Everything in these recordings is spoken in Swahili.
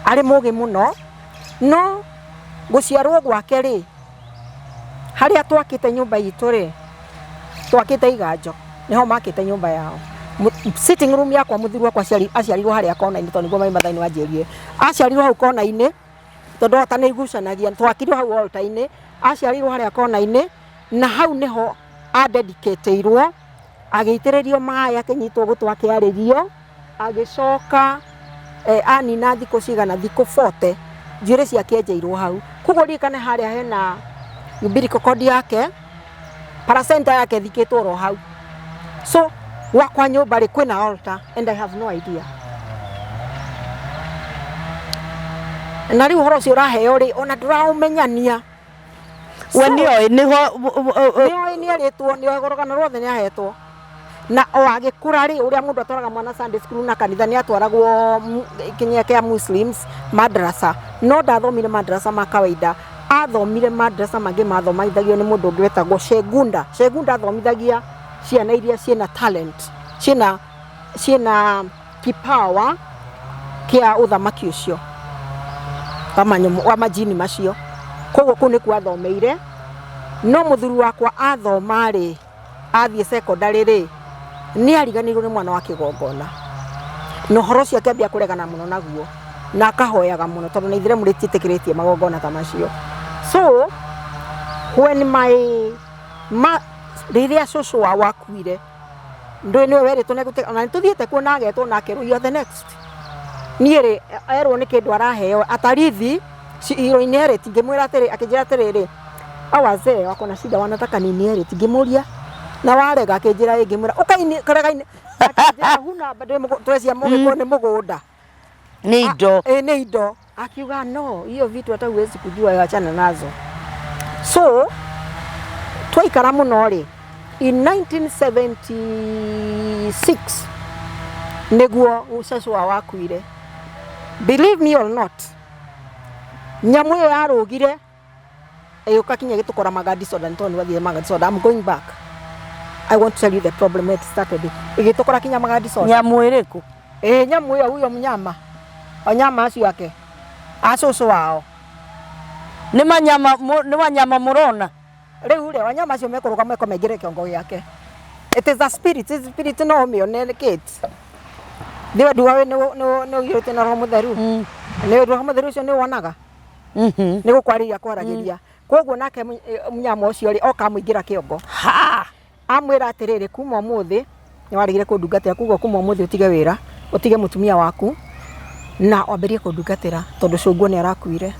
ari mugi muno no guciarwo gwake ri haria twakite nyumba yitu ri twakite iganjo niho makite nyumba yao sitting room yakwa muthuri wakwa aciarirwo haria kona-ini tondu niguo mai mathaini wanjirie aciarirwo hau kona-ini tondu ota ni igucanagia twakirio hau altar-ini aciarirwo haria kona-ini na hau niho adedicateirwo agiitiririo mai akinyitwo gutwa akiaririo agicoka anina thiko cigana thiko 40 njire ciake enjeirwo hau koguo rikane haria hena umbilical cord yake placenta yake thikitwo ro hau so wakwa nyumba ri kwina altar and I have no idea na riu horo cio raheo ri ona ndiraũmenyania we niho ni aritwo ni ogorogana rwothe ni ahetwo na o agikura ri uria mundu atwaraga mwana Sunday school na kanitha ni atwaragwo kinya kia Muslims madrasa no ndathomire madrasa ma kawaida athomire madrasa mangi mathomithagio ni mundu ungi wetagwo Shegunda athomithagia ciana iria ciena talent ciena kipawa kia uthamaki ucio wa majini macio koguo ku ni kwa thomeire no muthuri wakwa athoma ri athie secondary ri ni ariganirwo ni mwana wa kigongona no horo cia kiambia kuregana muno naguo na akahoyaga muno tondu ni ithire murititikiritie magongona ta macio so when riria cucu wa wakuire ndui niwe weritwo ne guteka na tuthiete kuona agetwo nake ruyo the next niere erwo ni kindu araheo atarithi iro-ini eri tingimwira atiri akinjira atiriri awazee wako na shida wanataka nini eri tingimuria na warega akinjira ingimwira ukaini karagaini akinjira huna bado twecia muge ni mugunda ni indo ni indo akiuga no hiyo vitu hata huwezi kujua achana nazo so twaikara muno ri in 1976 niguo ucacu wa wakuire believe me or not nyamu yo yarugire ukakinya gitukora magadi soda ntoni wathie magadi soda I'm going back I want to tell you the problem where it started igitukora kinya magadi soda nyamu iriku nyamu yo huyo mnyama wanyama acio yake acucu wao ni wanyama murona riu ri wanyama acio mekuruga mengire kiongo yake it is a spirit no mione kids ndiwe duawe no yote na roho mutheru ni roho mutheru cio ni wonaga ni gukwariria kwaragiria koguo nake mnyama ucio ri oka muingira kiongo amwira atiriri kuma muthi ni warigire kundungatira koguo kuma muthi utige wira utige mutumia waku na wamberie kundungatira tondu cunguo ni arakuire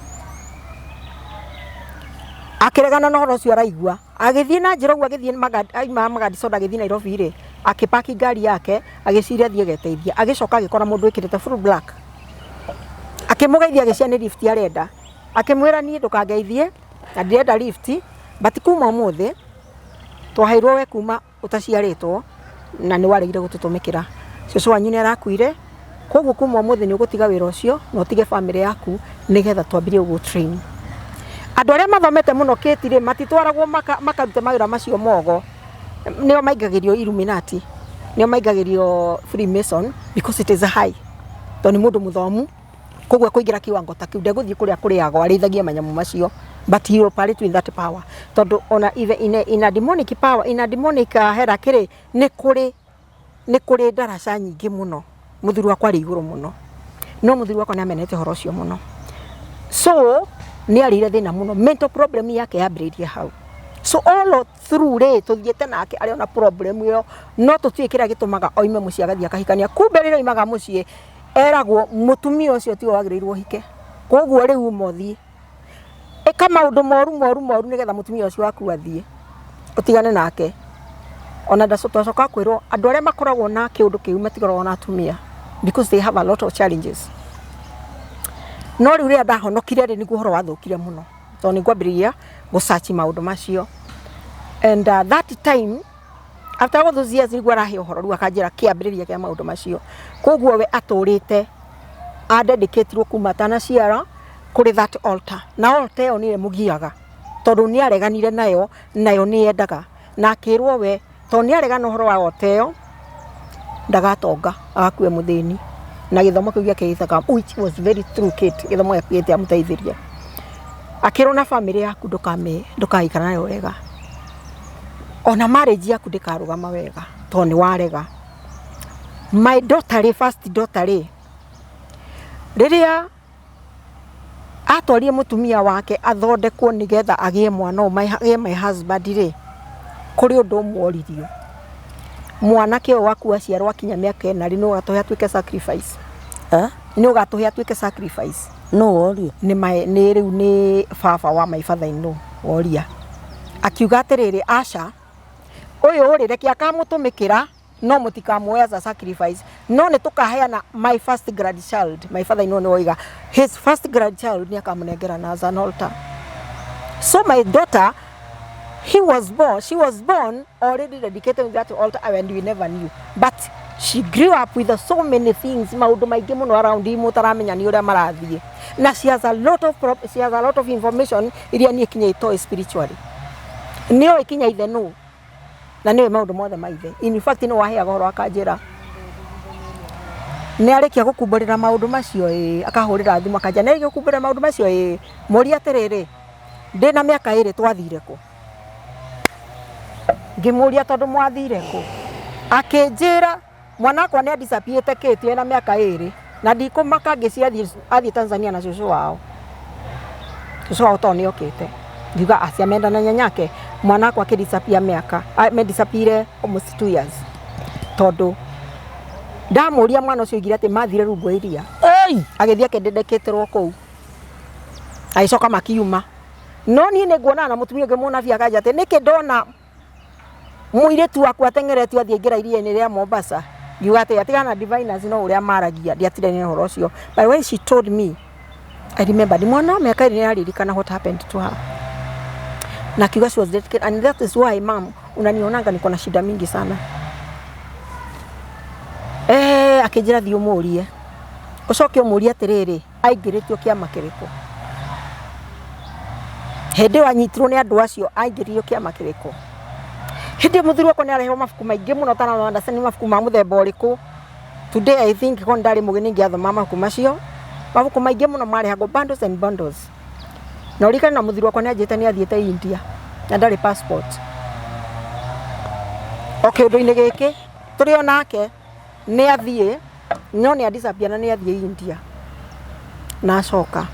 akiregana no horo ucio araigua agithie na njira uguo agithie magadi soda agithie Nairobi ri akipaki gari yake agiciria thie geteithia agicoka agikora mundu ikirite full black akimugeithia agiciani lift arenda akimwira ni ndukangeithie na ndirenda lift but kuma muthi twaheirwo we kuma utaciaritwo na ni waregire gututumikira cucu wanyu ni arakuire koguo kuma muthi ni ugutiga wira ucio na utige family yaku nigetha twambirie ugu train andu aria mathomete muno kitire matitwaragwo makarute mawira macio mogo nio maigagirio Illuminati nio maigagirio Freemason because it is a high toni mundu muthomu koguo kuingira kiwango ta kiu ndeguthie kuria kuriago arithagia manyamu macio but he operate with that power tondu ona even in a demonic power in a demonic hierarchy ni kuri daraca nyingi muno muthuri wakwa ari iguru muno no muthuri wakwa ni amenete horo cio muno so ni arire thina muno mental problem yake yambiririe hau so all through ri tuthiete nake ari ona problem yo no tutwikira gitumaga oime muci agathia kahikania kumbe rire imaga muci eragwo mutumia ucio ti wagiriirwo hike koguo riu mothi eka maundu moru nigetha mutumia ucio waku athie utigane nake ona ndacoka kwirwo andu aria makoragwo na kiundu kiu matikoragwo na atumia because they have a lot of challenges no riu ria ndahonokire ri niguo horo wathukire muno to ni ngwambiriria gusearch maundu macio and that time after all those years niguo arahe horo riu akanjira kiambiriria kia maundu macio koguo we aturite adedicated kuma tana ciara kuri that altar na altar yo ni mugiaga tondu ni areganire nayo ni endaga na akirwo we to ni aregana horo wa altar yo ndagatonga akue muthini na githomo kiu giake githaga, which was very true kid, githomo giake amuteithirie. Akirwo na family yaku ndukaikara nayo wega, ona marriage yaku ndikarugama wega to ni warega. My daughter, first daughter, riria atwarie mutumia wake athondekwo nigetha agie mwana o my husband ri, kuri undu mworirio mwanake o waku aciarwo akinya miaka ena ri no gatohe atuike sacrifice. Ni ugatohe atuike sacrifice. No worio ni riu ni baba wa my father in law woria akiuga atiriri aca uyu urire akamutumikira no mutikamuoya as a sacrifice, no ni tukaheana my first grandchild. My father in law ni oiga his first grandchild ni akamunengera na as an altar. So my daughter, she was born already dedicated to that altar, and we never knew, but she grew up with so many things, maundu maingi muno around him utaramenya ni uria marathie, na she has a lot of information iria ni kinya ito spiritually, ni o ikinya ithe no na ni maundu mothe maithe. In fact no wahe agoro akanjira ni arikia gukumburira maundu macio akahurira thimu akanja ni arikia gukumburira maundu macio muri atiriri ndina miaka iri twathire ku, ngimuria tondu mwathire ku, akinjira mwanakwa ni disappearete kitu ena miaka iri na ndikumaka ngiciathie Tanzania na cucu wao. Cucu wao to ni okite ngiuga acia menda na nyanyake mwanakwa akidisappear miaka disappear almost 2 years tondu ndamuria mwana ucio igira ati mathire rungu iria agithie akendedeketerwo kuu aicoka makiuma. No ni nguona na mutumia ngimona bia kanja ati niki ndona muiretu wakwa tengeretio athie ngira iria-ini ria Mombasa, ngiuga ati atigana diviners no uria maragia ndiatire ni horo ucio. But when she told me, I remember the mwana miaka iri aririkana what happened to her, na kiuga she was dedicated, and that is why mom unanionanga niko na shida mingi sana. Akijira thio murie ucoke umurie atiriri aingiritio kiama kiriko hindi wanyitirwo ni andu acio aingirio kiama kiriko. Hindi muthuri wako ni areho mafuku maingi muno tana understand mafuku ma muthemba uriku. Today I think kon ndari mugini ngiathoma mafuku macio, mafuku maingi muno marehagwo bundles and bundles. Na urikana na muthuri wako ni ajite ni athiete India na ndari passport. Okay, undu-ini giki turi onake ni athie no ni adisappear na ni athie India na acoka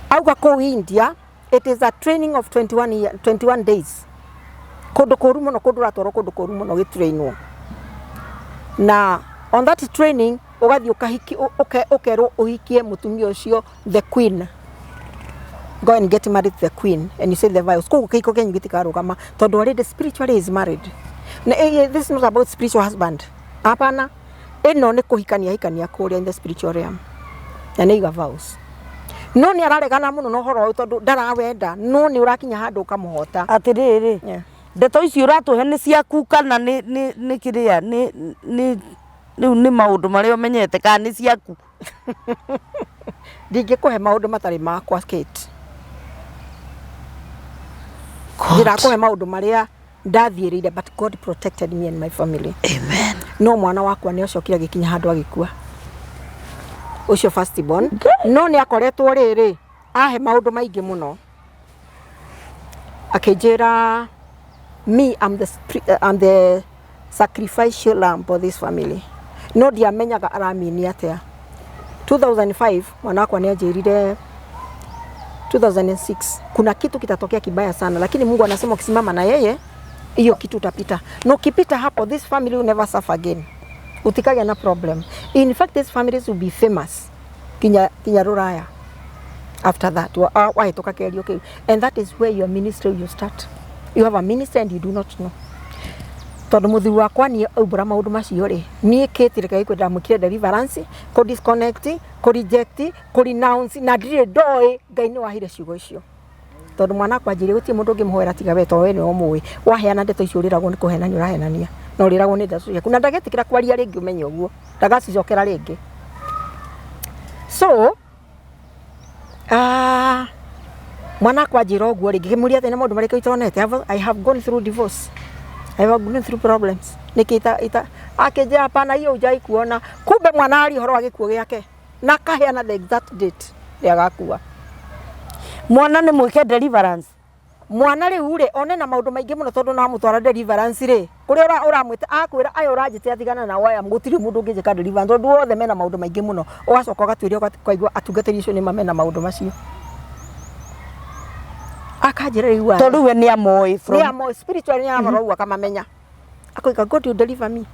auga kuu India. It is a training of 21 days. Kundu kuru muno, kundu ratoro kundu kuru muno gitrainwo. Na on that training ugathi ukahiki ukerwo uhikie mutumia ucio the queen. Go and get married to the queen and you say the vows. Kugu kiko kenyu gitikarugama tondu already spiritually is married. Na this is not about spiritual husband. Hapana. Eno ni kuhikania kuria in the spiritual realm. Na niga vows. No ni araregana muno no horo tondu ndarawenda, no ni urakinya handu ukamuhota atiriri ndeto ici uratuhe ni ciaku kana ni kiria ni maundu maria umenyete kana ni ciaku. Ndingikuhe maundu matari makwa Kate. Ndirakuhe maundu maria ndathierire, but God protected me and my family. Amen. No mwana wakwa ni ocokire gikinya handu agikua ucio first born. No ni akoretwo riri ahe maundu maingi muno akinjira me I'm the sacrificial lamb for this family. No ndiamenyaga aramini atia. 2005 mwana wakwa ni ajirire 2006 kuna kitu kitatokea kibaya sana, lakini Mungu anasema ukisimama na yeye hiyo kitu utapita. No ukipita hapo, this family will never suffer again. Utikaga na problem. In fact, these families will be famous kinya Ruraya after that. Why toka keri okay, and that is where your ministry will start. You have a ministry and you do not know. Tondu muthuri wakwa ni aubura maundu macio ri ni kitire kai kwenda mukire deliverance ko disconnect ko reject ko renounce na ndire ndoi Ngai ni wahire ciugo icio. Tondu mwana kwa njire gutie mundu ngimuhera tiga we to we ni omui waheana ndeto icio riragwo ni kuhena ni urahenania no riragwo ni ndeto ciaku na ndagetikira kwaria ringi umenye uguo ndagacicokera ringi. So mwana kwa njira uguo ringi kimuria tene mundu mariko itonete I have gone through divorce I have gone through problems. Nikita akija hapana hiyo hujai kuona. Kumbe mwana ali horo agikuo giake. Na kaheana the exact date ya gakua. Mwana ni mwike deliverance. Mwana ri ure one na maundu maingi muno tondu na mutwara deliverance ri. Kuri uramwite akwira ayo urajite atigana na waya mgutiri mundu ngi jika deliverance tondu othe mena maundu maingi muno. Ugacoka gatwirio kwaigua atungatiri icio ni mamena maundu macio. Akajira riwa. Tondu we ni amoi from. Ni amoi spiritually ni amarogwa kama menya. Akoika God you deliver me.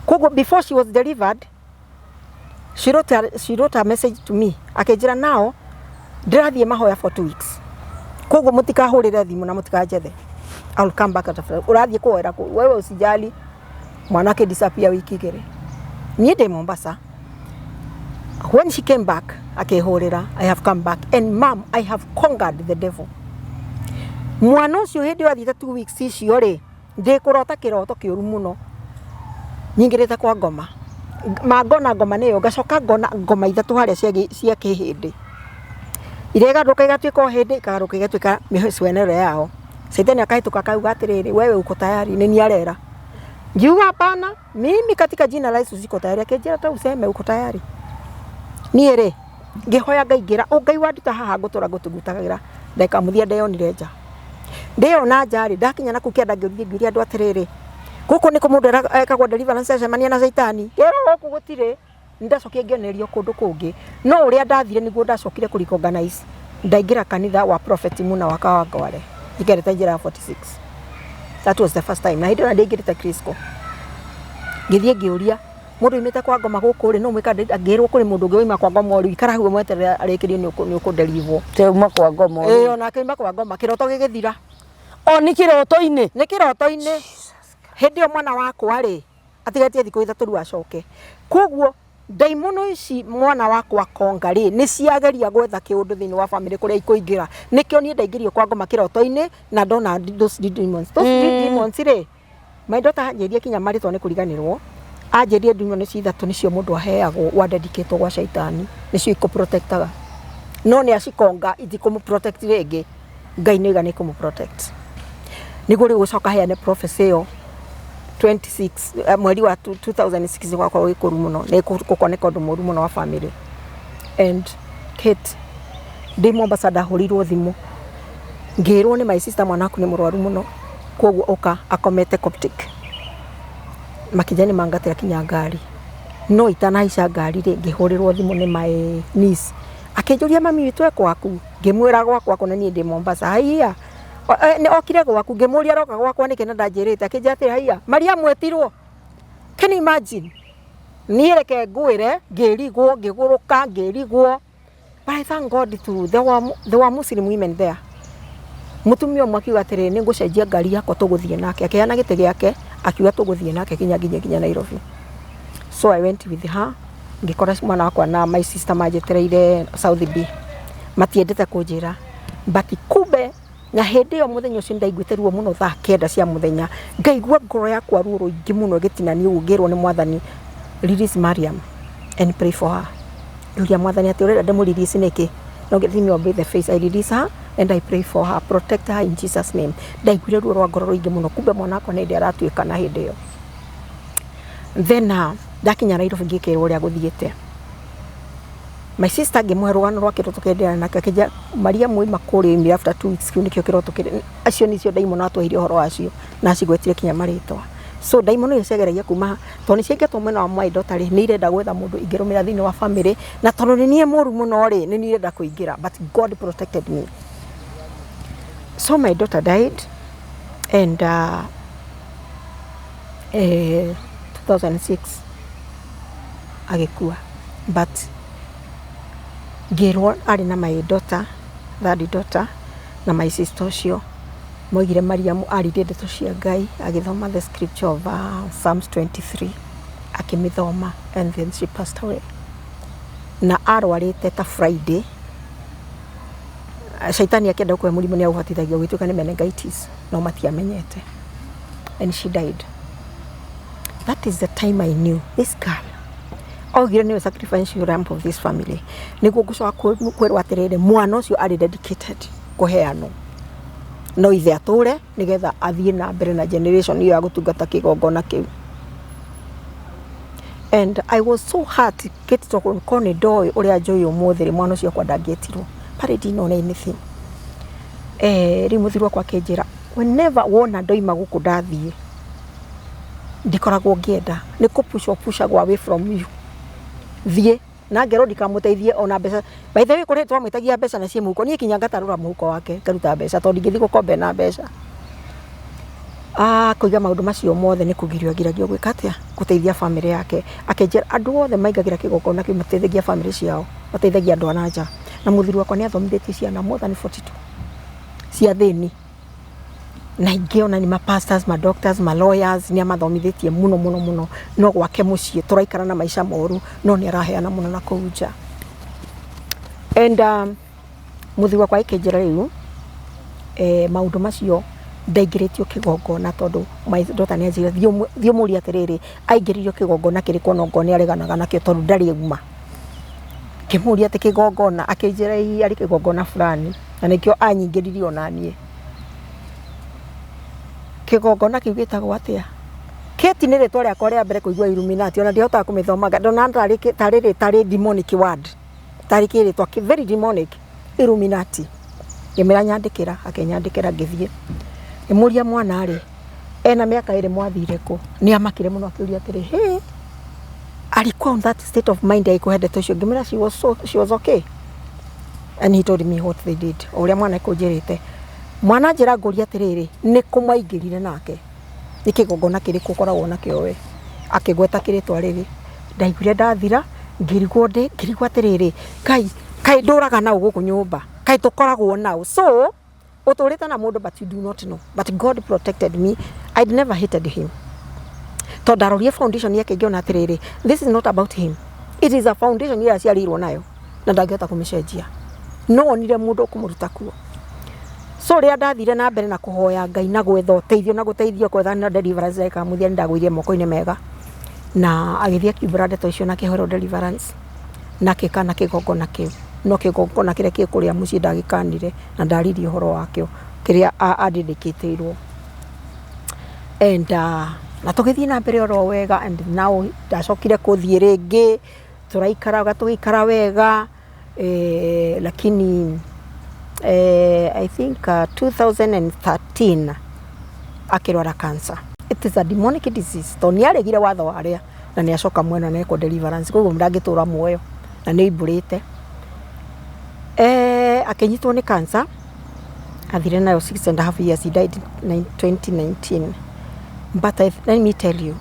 Kogo before she was delivered she wrote a message to me. Akejira now ndirathie mahoya for 2 weeks. Kogo mutikahurire thimu na mutikajethe. I'll come back after. Urathie kuoera ku wewe usijali. Mwanake disappear wiki igere. Ni de Mombasa. When she came back, akehurira, I have come back and mom, I have conquered the devil. Mwana ucio hindi wathite 2 weeks icio ri ndikurota kiroto kiuru muno. Nyingirite kwa ngoma. Magona ngoma niyo gacoka ngona ngoma ithatu haria cia kihindi. Irega nduka igatuika hindi ikagaruka igatuika mihicwenero yao. Saitani akaituka kauga atiriri wewe uko tayari ni arera. Ngiuga hapana mimi katika jina la Yesu siko tayari. Akejera ta useme uko tayari. Niere ngihoya ngaigira Ngai wanduta haha ngutura ngutugutagira ndeka muthia ndeyonire nja. Ndeyona nja ri ndakinya na kukienda ngiuria andu atiriri guku ni kumundu ekagwa deliverance acemania na Saitani. Gero guku gutire ndacokia ngionerio kundu kungi no uria ndathire niguo ndacokire ku recognize ndaingira kanitha wa prophet Muna wa Kawangware igerete njira 46. That was the first time na hindi na ndingirite Kristo ngithie ngiuria mundu imite kwa ngoma guku ri no mwika ngirwo kuri mundu ngi oima kwa ngoma ri ikara huo mweterera arikirio ni ukudelivo te uma kwa ngoma ona kaima kwa ngoma kiroto gigithira o ni kiroto-ini hindi o mwana wakwa ri atigatie thiko ithatu ru acoke koguo daimono ici mwana wakwa konga ri ni ciageria gwetha kiundu thiini wa family kuria ikuingira nikio ni ndaingirio kwa ngoma kiroto-ini na ndona those demons ri my daughter hanjeria kinya maritwo ni kuriganirwo anjerie demons ithatu nicio mundu aheagwo wa dedicate gwa Saitani nicio iko protectaga no ni acikonga ithikumu protect ringi Ngai ni gani kumu protect niguo ri gucoka heane prophecy yo 26 mweri wa 2006 gwakwa wikuru muno ne kukoneka undu muru muno wa family and Kate ndi Mombasa ndahurirwo thimu ngirwo ni my sister mwanaku ni murwaru muno koguo oka akomete Coptic makijani mangatira kinya ngari no itanaica ngari ri ngihurirwo thimu ni my niece akenjuria mami witu ekwaku ngimwira gwakwa kuna ni ndi Mombasa haiya ni okire gwaku ngimuria roka gwakwa ni kena ndanjirite akinjatira haiya Maria mwetirwo can you imagine niereke ngwire ngirigwo ngiguruka ngirigwo but I thank God to there were Muslim women there mutumia umwe akiuga atiri ni ngucenjia ngari yakwa tuguthie nake akiana gite giake akiuga tuguthie nake kinya Nairobi so I went with her ngikora mwana wakwa na my sister majetereire South B matiendete kunjira but kube na hindi yo muthenya ucio ndaiguite ruo muno thaa 9 cia muthenya ngaigua ngoro yakwa ruo ingi muno gitinani ugirwo ni mwathani release Mariam and pray for her yuria mwathani ati urenda ndemu release niki no get me obey the face I release her and I pray for her protect her in Jesus name ndaiguire ruo rwa ngoro ingi muno kumbe mwana wakwa ni ndi aratuika na hindi yo then ndakinya Nairobi ngikirwo uria guthiete my sister ngimwerwa rwa kiroto kendera nake akija Maria mwima kuri mi after 2 weeks kiu nikio kiroto kire acio nicio daimono atwahire horo acio na cigwetire kinya maritwa so daimono yecegeragia kuma toni ciengetwo mwena wa my daughter ri ni irenda gwetha mundu ingirumira thini wa family na tondu ni nie muru muno ri ni irenda kuingira but God protected me so my daughter died and 2006 agikua but ngirwo ari na my daughter third daughter na my sister cio moigire Mariamu arire ndeto cia Ngai agithoma the scripture of Psalms 23 akimithoma and then she passed away na arwarite ta Friday Saitani akienda kwa murimu ni auhatithagia gwituka ni meningitis no matiamenyete and she died. That is the time I knew this girl ogire ni sacrificial lamb of this family niguo gucoka kwerwa atirire mwana ucio ari dedicated kuheano no ithe atũre nigetha athiĩ na mbere na generation iyo ya gũtungata kĩgongona kĩu. And I was so hurt getito kone ndoi ũrĩa njũĩ ũmũthĩ mwana ũcio kwa ndangĩetirwo but I didn't know anything. Rĩu mũthuri wakwa akĩnjĩra whenever wona ndoima gũkũ ndathiĩ ndikoragwo ngĩenda nĩ kũpushagwo away from you thiĩ na ngero ndikamũteithie ona mbeca by the way kũrĩ twamwĩtagia mbeca na cie mũhuko niĩ kinya ngatarũra mũhuko wake ngaruta mbeca tondũ ndingĩthiĩ gũkombe na mbeca. Kũiga maũndũ macio mothe nĩ kũgirio agiragio gwĩka atĩa gũteithia family yake. Akenjera andũ othe maingagĩra kĩgongona kĩu mateithagia family ciao mateithagia andũ a na nja na mũthuri wakwa nĩ athomithĩtie ciana more than 42 cia thĩni na ingĩ ona nĩ ma pastors ma doctors ma lawyers nĩ amathomithĩtie mũno no gwake mũciĩ tũraikara na maica moru no nĩ araheana mũno na kũu nja. And mũthuri wakwa akenjera rĩu maũndũ macio ndaingĩrĩtio kĩgongona tondũ my daughter nĩ anjĩrire thiĩ mũũrie atĩrĩrĩ aingĩririo kĩgongona kĩrĩkũ na ngo nĩ areganaga nakĩo tondũ ndarĩ uma. Kĩmũũria atĩ kĩgongona akĩnjĩra arĩ kĩgongona fulani na nĩkĩo anyingĩririo na niĩ. Kĩgongona kĩu gĩtagwo atĩa? Keti nĩ rĩtwa rĩakwa rĩa mbere kũigua Illuminati ona ndihotaga kũmĩthomaga ndona tarĩ demonic word tarĩ kĩrĩtwa very demonic Illuminati. Ngĩmera nyandĩkĩra akenyandĩkĩra ngĩthiĩ mũria mwana rĩ ena mĩaka ĩrĩ mwathire kũ nĩ amakire mũno akĩũria atĩrĩ hey alikuwa on that state of mind aikuhe ndeto icio ngĩmera she was okay and he told me what they did ũrĩa mwana ekũnjĩrĩte mwana njĩra ngũria atĩrĩrĩ nĩ kũmaingĩrire nake nĩ kĩgongona kĩrĩkũ ũkoragwo nakĩo we akĩgweta kĩrĩtwa rĩrĩ ndaiguire ndathira ngĩrigwo atĩrĩrĩ kai ndũraga nao gũkũ nyũmba kai tũkoragwo nao so ũtũrĩte na mũndũ but you do not know but God protected me. I'd never hated him tondũ ndarorie foundation yake ngĩona atĩrĩrĩ this is not about him, it is a foundation ĩrĩa aciarirwo nayo na ndangĩhota kũmĩcenjia no onire mũndũ ũkũmũruta kuo. So rĩrĩa ndathire na mbere na kũhoya Ngai na gwetha ũteithio na gũteithio kwetha na deliverance ĩkamũthia ndagũirie moko-inĩ mega na agĩthiĩ akiumbũra ndeto icio na kĩhoro deliverance na kĩkana kĩgongona kĩu no kĩgongona kĩrĩa kĩkũrĩa mũciĩ ndagĩkanire na ndaririe ũhoro wakĩo kĩrĩa andĩkĩtĩirwo. And na tũgĩthiĩ na mbere oro wega and now ndacokire kũthiĩ rĩngĩ tũgĩikara wega lakini I think 2013 akĩrwara cancer. It is a demonic disease to nĩ aregire watho warĩa na nĩ acoka mwena na eko deliverance koguo ndangĩtũra muoyo na nĩ imbũrĩte. Akĩnyitwo nĩ cancer athire nayo 6.5 years. He died in 2019 but let me tell you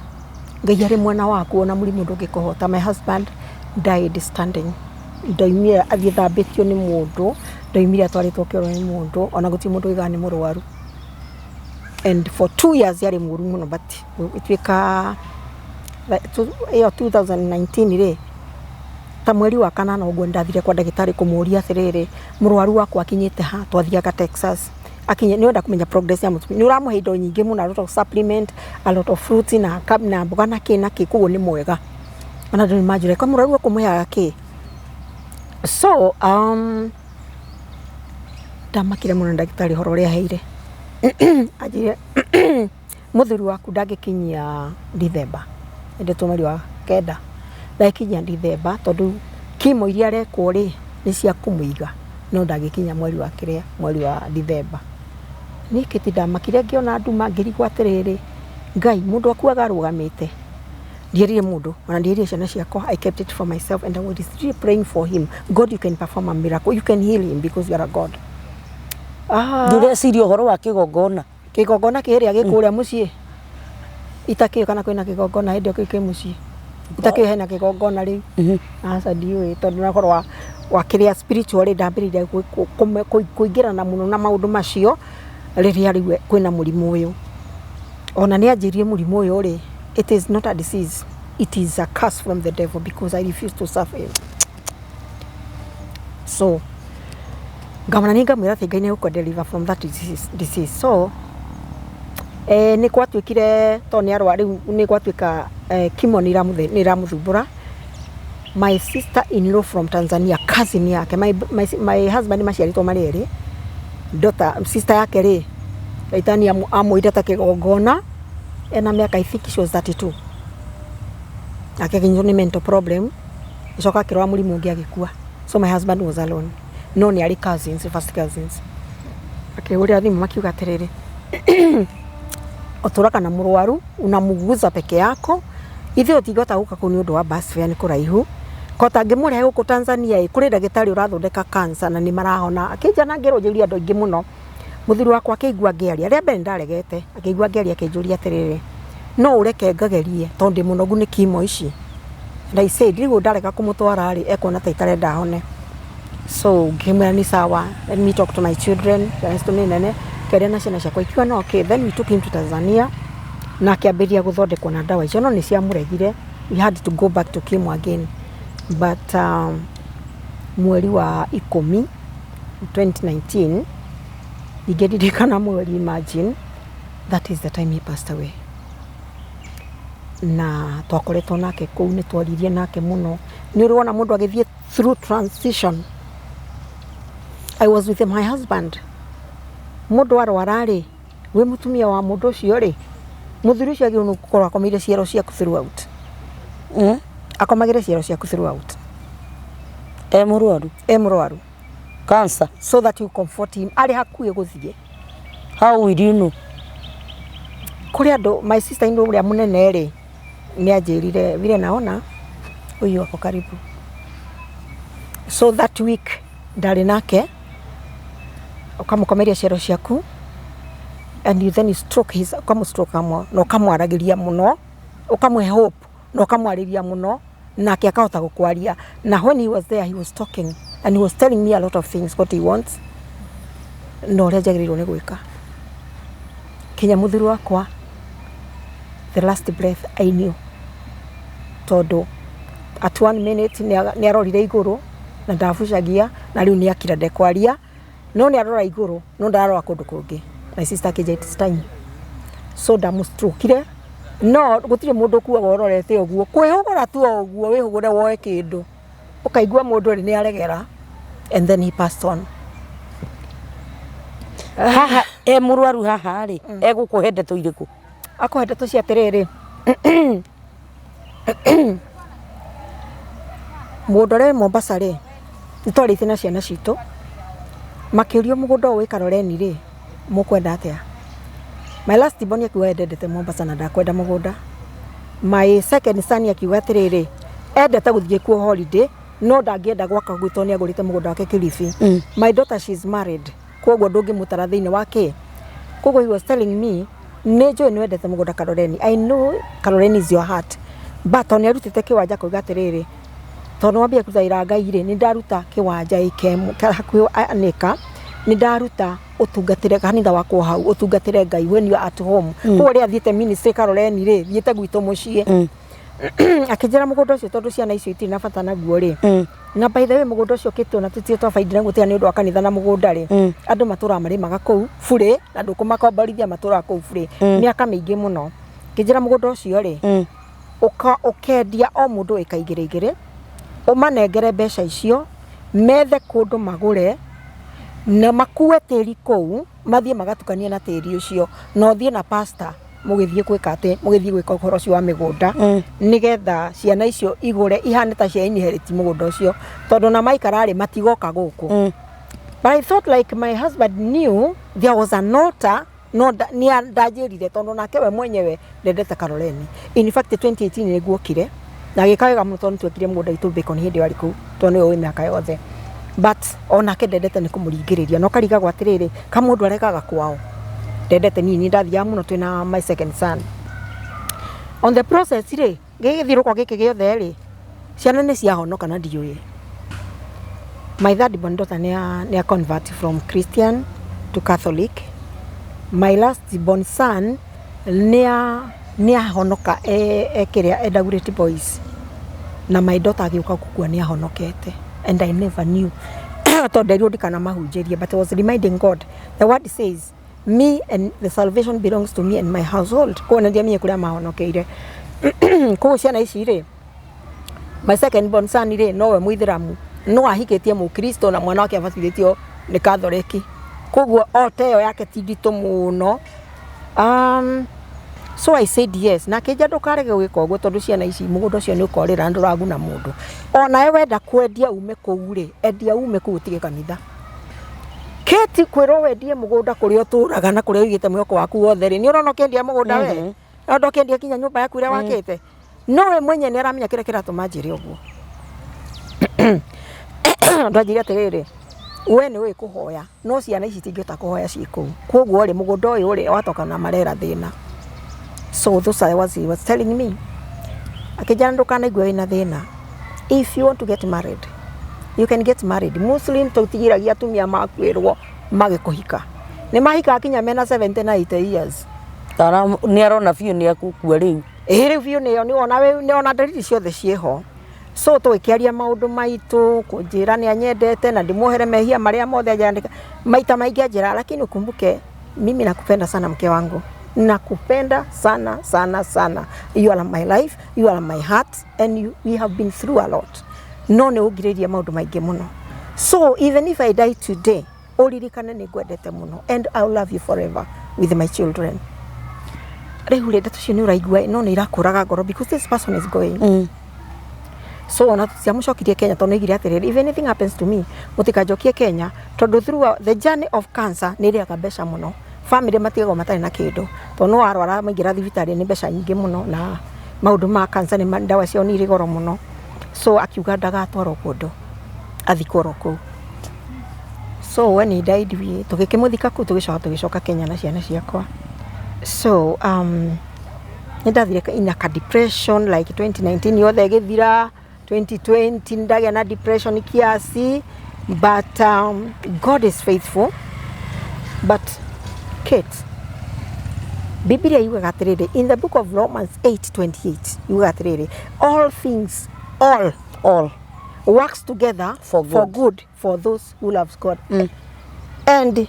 Ngai arĩ mwena waku ona mũrimũ ndũngĩkũhota. My husband died standing. Ndaimire agĩthambĩtio nĩ mũndũ ndaimire atwarĩtwo kĩoro nĩ mũndũ ona gũtirĩ mũndũ oigaga nĩ mũrwaru and for 2 years yarĩ mũru mũno but ituĩka 2019 rĩ ta mweri wa kanana ũguo ndathire kwa ndagĩtarĩ kũmũria atĩrĩrĩ mũrwaru wakwa akinyĩte ha twathiaga Texas akinye nĩ wenda kũmenya progress ya mũtumia nĩ ũramũhe indo nyingĩ mũno a lot of supplement a lot of fruits na mboga na kĩ koguo nĩ mwega ona ndĩ manjũre kwa mũrwaru akũmũheaga kĩ. So ndamakire mũno ndagĩtarĩ horo ũrĩa heire ajire mũthuri waku ndangĩkinyia December ndetwo mweri wa kenda ndakinyia December tondũ kimo iria rekwo rĩ nĩ cia kũmũiga no ndagĩkinya mweri wa December. Niĩ kĩti ndamakire ngĩona nduma ngĩrigwo atĩrĩrĩ Ngai mũndũ akuaga arũgamĩte ndierire mũndũ ona ndierire ciana ciakwa. I kept it for myself and I was still praying for him. God, you can perform a miracle, you can heal him because you are a God. Ndĩreciria ũhoro wa kĩgongona kĩrĩa gĩkũrĩa mũciĩ itakĩyo kana kwĩna kĩgongona hĩndĩ ĩyo kĩ mũciĩ itakĩyo hena kĩgongona rĩu aca ndiũĩ tondũ na ũhoro wa kĩrĩa spiritual ndambĩrĩire kũingĩrana mũno na maũndũ macio rĩrĩa rĩu kwĩna mũrimũ ũyũ ona nĩ anjĩrie mũrimũ ũyũ rĩ it is not a disease, it is a curse from the devil because I refuse to serve him. So ngamana ningamwĩra atĩ Ngai nĩ gũkũ-deliver from that disease. So nĩ gwatuĩkire to nĩ arũa rĩu nĩ gwatuĩka kimo nĩ iramũthumbũra. My sister-in-law from Tanzania, cousin yake, my husband maciarĩtwo marĩ erĩ, daughter sister yake rĩ Aitani amwire ta kigongona ena miaka I think she was 32 akikinywo ni mental problem icoka kirwa murimu ungi agikua. So my husband was alone. No ni ari cousins, first cousins. Akiuria thimu makiuga atiriri oturaka na murwaru unamuguza peke yako ithe utigota guka kuni undu wa bus fare ni kuraihu kota ngimure guku Tanzania kuri ndagitari urathondeka cancer na ni marahona akija na ngero njuria andu ingi muno muthiru wakwa akigua ngeria ria mbere ndaregete akigua ngeria akinjuria atiriri no ureke ngagerie tondi munogu ni kimo ici and I said rigo ndareka kumutwara ri ekona ta itarenda hone. So ngimera ni sawa, let me talk to my children to me nene kere na ciana ciakwa ikiwa no okay. Then we took him to Tanzania na akiambiria guthondekwo na ndawa icio no ni cia muregire. We had to go back to chemo again but mweri wa 10 2019 igedirikana mweri, imagine that is the time he passed away. Na twakoretwo nake kuu ni twaririe nake muno ni urona mundu agithie through transition. I was with my husband. Mundu arwara ri we mutumia wa mundu ucio ri muthuri ucio agi unukorwa akomire ciero ciaku throughout. Akomagire ciero ciaku throughout. Murwaru cancer, so that you comfort him. Ari hakuye guthie. How will you know? Kuri andu my sister ino uria munene ri ni anjirire vile naona uyu wako karibu. So that week ndari nake ukamukomeria ciero ciaku and you then stroke his ukamustroke amo no kamwaragiria muno ukamwe hope no kamwariria muno nake akahota gukwaria. Na when he was there he was talking and he was telling me a lot of things what he wants no rejagiriro ni gwika kinya muthiru wakwa the last breath I knew todo at 1 minute ni arorire iguru na ndafucagia na riu ni akira ndekwaria no ni arora iguru no ndarora kundu kungi. My sister kije it's time so ndamustrokire no gutire mundu kuwa wororete oguo kwihugura tu oguo wihugure woe kindu ukaigua mundu ri ni aregera and then he passed on. Haha murwaru haha ri egukuhe ndeto iriku? Akuhe ndeto cia atiriri mundu ri Mombasa ri nitwarite na ciana citu makirio mugunda wi Karoreni ri mukwenda atia. My last born akiwa endete Mombasa na ndakwenda mugunda. My second son akiwa atiriri endete guthie kuo holiday no ndangienda gwaka gwito ni agurite mugunda wake Kilifi. My daughter she's married koguo ndungi mutara thiini wake koguo he was telling me nejo ni endete mugunda Karoreni. I know Karoreni is your heart but on yarutite kiwanja kuiga atiriri tono wambia kuthaira Ngai ri ni ndaruta kiwanja ikemu hakuhi anika ni ndaruta utungatire kanitha wako hau utungatire Ngai when you are at home. Koguo ri athiete ministry Karoreni ri thiete gwito mucii akijira mugunda ucio tondu ciana icio itina bata naguo ri na by the way mugunda ucio kitio na tutie twabaidira gutia ni undu wa kanitha na mugunda ri andu matura marimaga kou bure na ndukumakomborithia matura kou bure miaka mingi muno kijira mugunda ucio ri ukendia o mundu ikaigire umanengere mbeca icio methe kundu magure na makue tiri kou mathie magatukania na tiri ucio no thie na pastor mugithie gwika ate mugithie gwika uhoro cio wa migunda nigetha ciana icio igure ihane ta cia inherit mugunda ucio tondu na maikarari matigoka guku. But I thought like my husband knew there was an altar no ni ndajirire tondu nake we mwenyewe ndendete Karoreni. In fact 2018 ni guokire na gikawega muno tondu twekire mugunda itu Bacon hindi wari ku tondu we miaka yothe but onake ndendete ni kumuringiriria no kariga gwatiriri kamundu arekaga kwao ndendete nini ndathia muno twina my second son on the process ri gigithirukwa giki giothe ri ciana ni ciahonoka na ndiui. My third born daughter ne convert from Christian to Catholic. My last born son ne ahonoka kiria Eldoret Boys na my daughter agiuka kukua ne ahonokete and I never knew tondu ndikana mahunjirie but I was reminding God the word says me and the salvation belongs to me and my household. Ko na ndiamie kuria mahonokeire ko ciana ici ri my second born son ri no we muithiramu no ahikitie mu Kristo na mwana wake abatithitio ni Katholiki koguo oteo yake tindito muno. So I said yes. Na kĩnja ndũkarege gwĩka ũguo tondũ ciana ici mũgũnda ũcio nĩ ũkorĩra ndũraguna mũndũ. Onawe wenda kwendia ume kũu rĩ, endia ume kũu ũtige kanitha. Keti kwĩrwo wendie mũgũnda kũrĩa ũtũraga na kũrĩa ũigĩte mwĩhoko waku wothe rĩ, nĩ ũrona ũkĩendia mũgũnda we? Na ndũkĩendia kinya nyũmba yaku ĩrĩa wakĩte. No we mwenye nĩ aramenya kĩrĩa kĩratũma njĩre ũguo. Ndanjĩria atĩrĩrĩ, we nĩ ũĩ kũhoya, no ciana ici itingĩhota kũhoya ciĩ kũu. Koguo rĩ mũgũnda ũyũ rĩ watoka na marera thĩna. So those are what he was telling me. Akijana ndũkanaigua wĩna thĩna. If you want to get married, you can get married. Muslim tũtigiragia atumia makwĩrwo magĩkũhika. Nĩ mahika kinya mena 70 na 80 years. Tara nĩ arona biũ nĩ akukua rĩu. Rĩu biũ nĩ ona dalili ciothe ciĩho. So tũgĩkĩaria maũndũ maitũ, kũnjĩra nĩ anyendete na ndĩmuohere mehia marĩa mothe ajandĩka. Maita maingĩ anjĩra, lakini ukumbuke mimi nakupenda sana mke wangu. Nakupenda sana sana sana. You are my life, you are my heart, and we have been through a lot. No nĩ ũngirĩria maũndũ maingĩ mũno. So even if I die today, ũririkane nĩ ngwendete mũno, and I will love you forever with my children. Rĩu rĩ ndeto cio nĩ ũraigua no nĩ irakũraga ngoro because this person is going. So ona ciamũcokirie Kenya tondũ nĩoigire atĩrĩrĩ, if anything happens to me, mũtikanjokie Kenya tondũ through the journey of cancer nĩ ĩrĩaga mbeca mũno. Family matigagwo matarĩ na kĩndũ tondũ no arwara maingĩra thibitarĩ nĩ mbeca nyingĩ mũno na maũndũ ma cancer nĩ ndawa ciao nĩ irĩ goro mũno. So akiuga ndagatwarwo kũndũ athikũrwo kũu. So when he died tũgĩkĩmũthika kũu tũgĩcoka Kenya na ciana ciakwa. So nĩ ndathire in a depression like 2019 yothe ĩgĩthira, 2020 ndagĩa na depression kiasi, but God is faithful. But Kate, Biblia yugaga atĩrĩrĩ, in the book of Romans 8:28 yugaga atĩrĩrĩ, all things, all works together for good for those who loves God and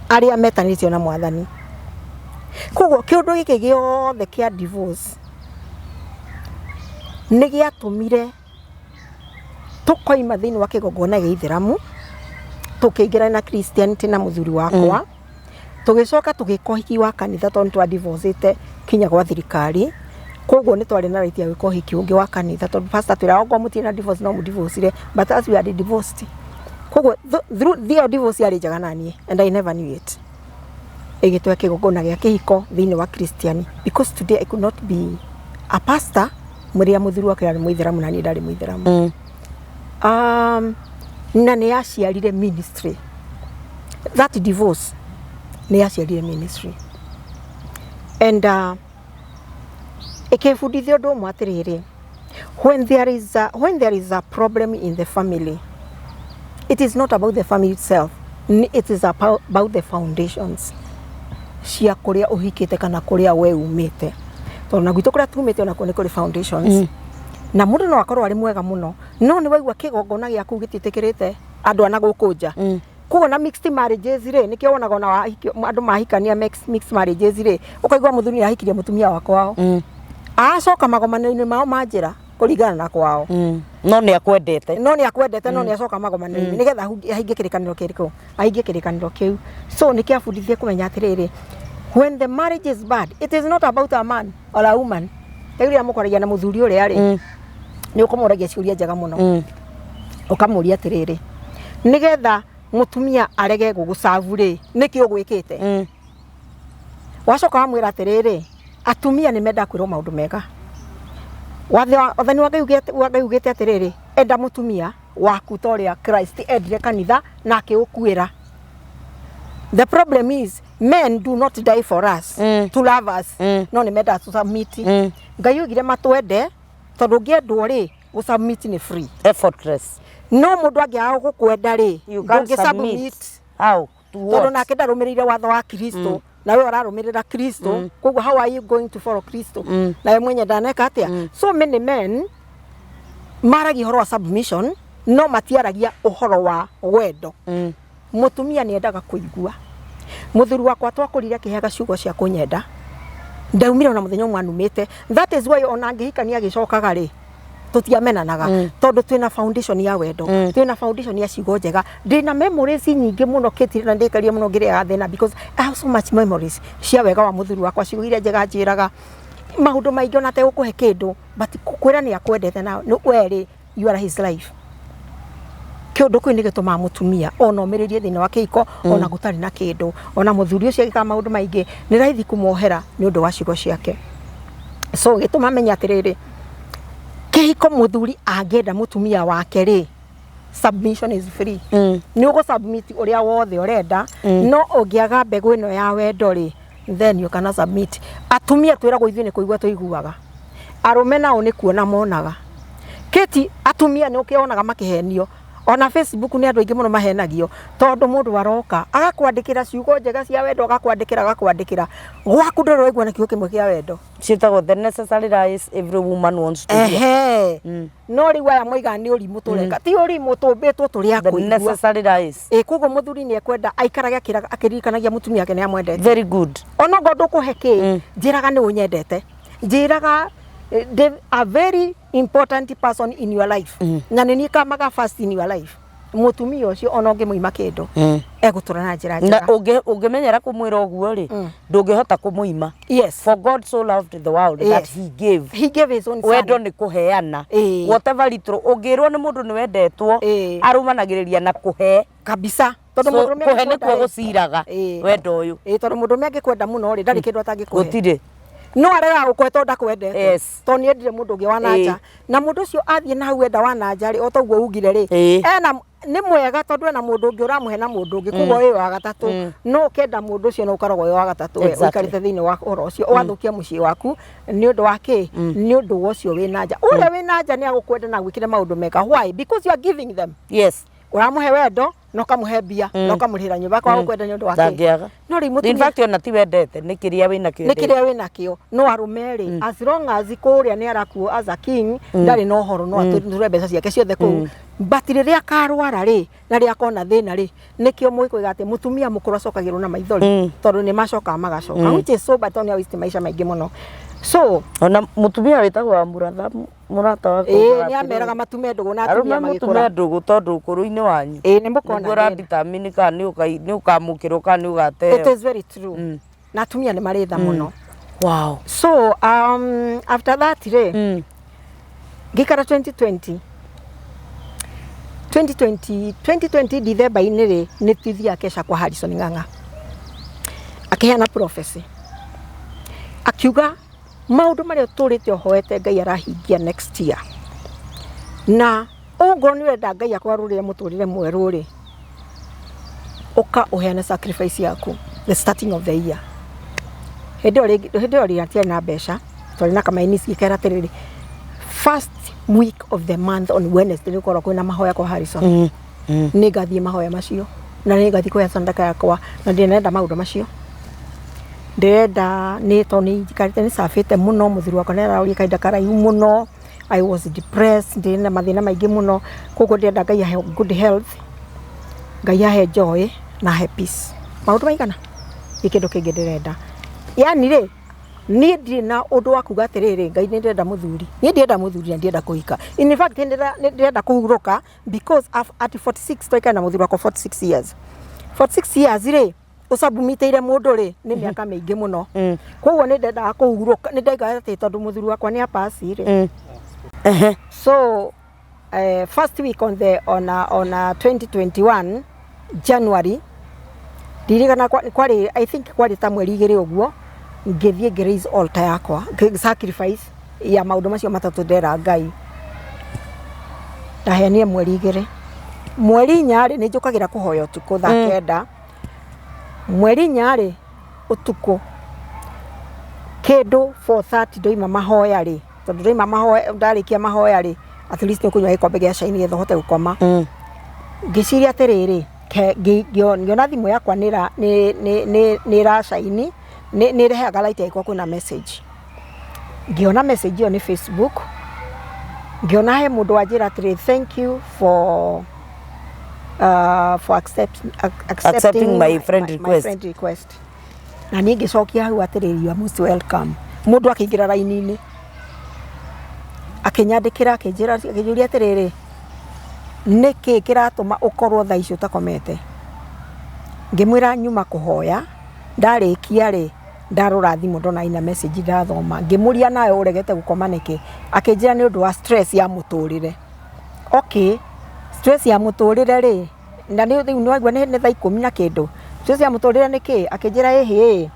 arĩa metanĩtio na Mwathani. Koguo kĩũndũ gĩkĩ gĩothe kĩa divorce nĩ gĩatũmire tũkoima thĩinĩ wa kĩgongona gĩa Ithĩramu, tũkĩingĩra na Christianity na mũthuri wakwa, tũgĩcoka tũgĩka ũhiki wa kanitha tondũ twa-divorcĩte kinya gwa thirikari. Koguo nĩ twarĩ na right ya gwĩka ũhiki ũngĩ wa kanitha tondũ pastor twĩraga okorwo mũtirĩ na divorce no mũdivorcire, but as we are divorced. Koguo through divorce yarĩ njega na niĩ and I never knew it. Ĩgĩtũhe kĩgongona gĩa kĩhiko thĩinĩ wa Christian because today I could not be a pastor mũrĩa mũthuri wake arĩ Mũithĩramu na niĩ ndarĩ Mũithĩramu. Na nĩ yaciarire ministry. That divorce nĩ yaciarire ministry. And ĩkĩbundithia ũndũ ũmwe atĩrĩrĩ, when there is a problem in the family, it is not about the family itself, it is about the foundations cia kũrĩa ũhikĩte kana kũrĩa we umĩte. Tondũ na gwitũ kũrĩa tumĩte ona nĩ kũrĩ foundations. Na mũndũ no akorwo arĩ mwega mũno, no nĩ waigua kĩgongona gĩaku gĩtĩtĩkĩrĩte andũ ana gũkũ nja. Koguo na mixed marriages rĩ, nĩkĩo wonaga ona andũ mahikania mixed marriages rĩ, ũkaigua mũthuri ahikirie mũtumia wa kwao. Acoka magomano-inĩ mao manjĩra kũringana na kwao. No nĩ akwendete. No nĩ acoka magomano-inĩ nĩgetha ahingie kĩrĩkanĩro kĩrĩkũ, ahingie kĩrĩkanĩro kĩu. So nĩ kĩabundithie kũmenya atĩrĩrĩ, when the marriage is bad, it is not about a man or a woman. Rĩrĩa mũkoragia na mũthuri ũrĩa rĩ, nĩ ũkũmũragia ciũria njega mũno. Ũkamũria atĩrĩrĩ, nĩgetha mũtumia arege gũgũcavu rĩ, nĩkĩ ũgwĩkĩte? Wacoka wamwĩra atĩrĩrĩ, atumia nĩ menda kwĩrwo maũndũ mega. Wathani wa Ngai ugĩte atĩrĩrĩ, enda mũtumia waku ta ũrĩa Christ endire kanitha na akĩũkuĩra. The problem is men do not die for us, to love us. No nĩ menda to submit. Ngai oigire matwende tondũ ũngĩendwo rĩ, gũsubmit nĩ free. Effortless. No mũndũ angĩaga gũkwenda rĩ, ndũngĩsubmit. How? Tondũ nake ndarũmĩrĩire watho wa Kristo. Na wewe ũrarũmĩrĩra Kristo. Koguo how are you going to follow Kristo? Na wewe mwenye ndaneka atĩa? So many men maragia ũhoro wa submission, no matiaragia ũhoro wa wendo. Mũtumia nĩ endaga kũigua. Mũthuri wakwa twakũrire akĩheaga ciugo cia kũnyenda. Ndaumire ona mũthenya ũmwe anumĩte. That is why ona angĩhikania agĩcokaga rĩ, tutiamenanaga tondu twina foundation ya wendo twina foundation ya ciugo njega ndina memories nyingi muno Kate na ndikaria muno ngiria thina because I have so much memories cia wega wa muthuri wakwa ciugo iria njega njiraga maundu maingi ona te gukuhe kindu but kukwira ni akwendete na weri you are his life kiundu kwi ni gituma mutumia ona umiririe thina wa kiko ona gutari na kindu ona muthuri ucio agika maundu maingi ni raithi kumuohera ni undu wa ciugo ciake so gituma menya atiriri kihiko muthuri angenda mutumia wake ri submission is free ni ugo submit uria wothe urenda no ungiaga mbegu ino ya wendo ri then you cannot submit atumia twiragwo ithuĩ ni kuigua tuiguaga arume nao ni kuona monaga Keti atumia ni ukionaga makihenio ona Facebook ni andu aingi muno mahenagio tondu mundu aroka agakwandikira ciugo njega cia wendo agakwandikira gwaku ndoro igwa na kiugo kimwe kia wendo cietagwo the necessary rice every woman wants to hear no ri waya moiga ni urimu tureka ti urimu tumbitwo turi akuigua the necessary rice kugo muthuri ni ekwenda aikarage akiririkanagia mutumia yake ni amwendete very good ona ngondo kuheke njiraga ni unyendete njiraga they are very important person in your life na ni kamaga first in your life mutumia ucio ona ungi muima kindu egutura na njira njega na ungimenyera kumwira oguo ri ndungihota kumuima yes for God so loved the world that he gave his own son wendo ni kuheana whatever little ungirwo ni mundu ni wendetwo arumanagiriria na kuhe kabisa tondu mundu kuhe ni kwa guciraga wendo uyu tondu mundu mengikwenda muno ri ndari kindu atangikuhe gutire no arega gukweto ndakwendete yes to ni endire mundu ngi wanaja na mundu ucio athie na hau enda wanaja ri otoguo ugire ri ena ni mwega tondu ena mundu ngi uramuhe na mundu ngi kugo wi wa gatatu no kenda mundu ucio no ukarogwo wi wa gatatu ukarite thiini wa oro ucio wathukia mucii waku ni undu wake ni undu ucio wi naja uria wi naja ni agukwenda na gwikire maundu mega why because you are giving them yes uramuhe wendo no kamuhe mbia no kamurihira nyumba kwa gukwenda ni undu wake no ri mutumia in fact ona ti wendete ni kiria wina kio ni kiria wina kio no arumeri as long as kuria ni arakuo as a king ndari no horo no ature mbeca ciake ciothe ku but riria karwara ri na ria kona thina ri nikio muikuiga ati mutumia mukuru acokagirwo na maithori tondu ni macoka magacoka which is so bad on your waste maisha maingi muno so ona mutumia witagwo muratha murata wako ni ameraga matume ndugu na atumia magikura ndugu tondu ukuru-ini wanyu ni mukona ngora determine ka ni ukamukirwo ka ni ugate it is very true na atumia ni maritha muno wow so after that re gikara 2020 December inire ni tithia kesha kwa Harrison Ng'ang'a akiheana prophecy akiuga maundu maria turite hoete Ngai arahingia next year na ongoro ni wenda Ngai akwarurire muturire mweru ri uka uheana sacrifice yaku the starting of the year hedi ori atia na besha tori na kama inisi ikera tiriri first week of the month on Wednesday ni korwo kwina mahoya kwa Harrison ni gathie mahoya macio na ni gathie kwa sandaka yakwa na ndinenda maundu macio ndenda ni toni jikarite ni safete muno muthuru wakwa nera uri kaida karaihu muno I was depressed ndina mathina maingi muno koguo ndenda Ngai ahe good health Ngai ahe joy na ahe peace maundu maigana ikindu kingi ndirenda yani ri ni ndina undu wa kuga atiriri Ngai ni ndenda muthuri ni ndenda muthuri na ndenda kuhika in fact ndenda kuhuruka because at 46 toika na muthuri wako 46 years ri usabumiteire mundu ri ni miaka mingi muno koguo ni ndenda kuhuruka ni ndaiga ati tondu muthuri wakwa ni apasi ri so first week on 2021 January dirigana kwari I think kwari ta mweri igiri uguo ngithie grace altar yakwa sacrifice ya maundu macio matatu ndera Ngai ndahenia mweri igiri mweri nyari ni njukagira kuhoya utuku thaa kenda mweri nyari utuku kindu 4:30 ndoima mahoya ri tondu ndoima mahoya ndarikia mahoya ri at least ni kunywa ikombe gia cai ni hote gukoma ngiciria atiriri ngiona thimu yakwa ni ra caini ni rehaga light yakwa kuna message ngiona message yo ni Facebook ngiona he mundu wajira atiri thank you for accepting my friend request na ni ngicokia hau atiri you are most welcome mundu akiingira raini-ini akinyandikira akinjira akijuria atiriri niki kiratuma ukorwo tha icio utakomete ngimwira nyuma kuhoya ndarikia ri ndarora thimu ndona ina message ndathoma ngimuria nawe uregete gukoma niki akinjira ni undu wa stress ya muturire okay stress ya muturire ri na ni nwagwa ni tha 10 na kindu stress ya muturire niki akinjira ehe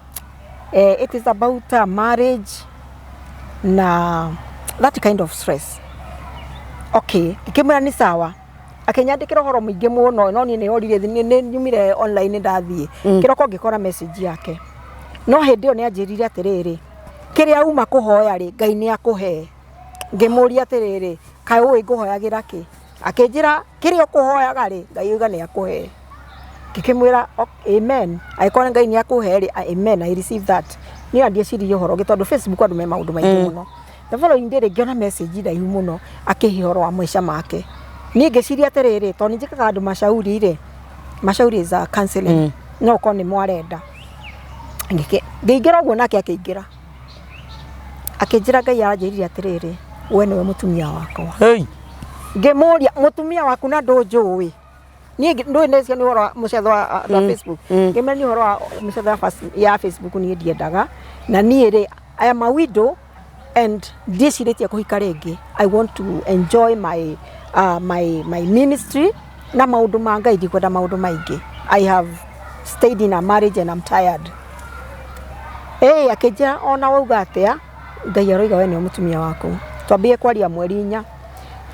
it is about marriage na that kind of stress okay ikimwira ni sawa akinyandikira horo mwingi muno no ni orire ni nyumire online ndathie kiroko ngikora message yake no hindi yo ni anjirire atiriri kiria uma kuhoya ri Ngai ni akuhe ngimuria atiriri kai uwi nguhoyagira ki akinjira kiria kuhoyaga ri Ngai uga ni akuhe kikimwira amen aikona Ngai ni akuhe ri amen I receive that ni andie ciri horo gitondu Facebook andu me maundu maingi muno the following day ngiona message ndaihu muno akihihoro wa mwisha make ni ngeciria atiriri to ni njikaga andu mashauri ri mashauri is a counseling no ko ni mwarenda ngiingira uguo nake akiingira akinjira Ngai aranjirire atiriri we niwe mutumia wakwa ngimuria mutumia waku na ndunjui ni ndui necio ni horo mucetho wa Facebook ngimenya ni horo wa mucetho ya Facebook ni ndiendaga na ni ri I am a widow and ndiciritie kuhika ringi I want to enjoy my my ministry na maundu ma Ngai ndikwenda maundu maingi I have stayed in a marriage and I'm tired akinjira ona wauga atia Ngai aroiga we ni mutumia waku twambie kwaria mweri 4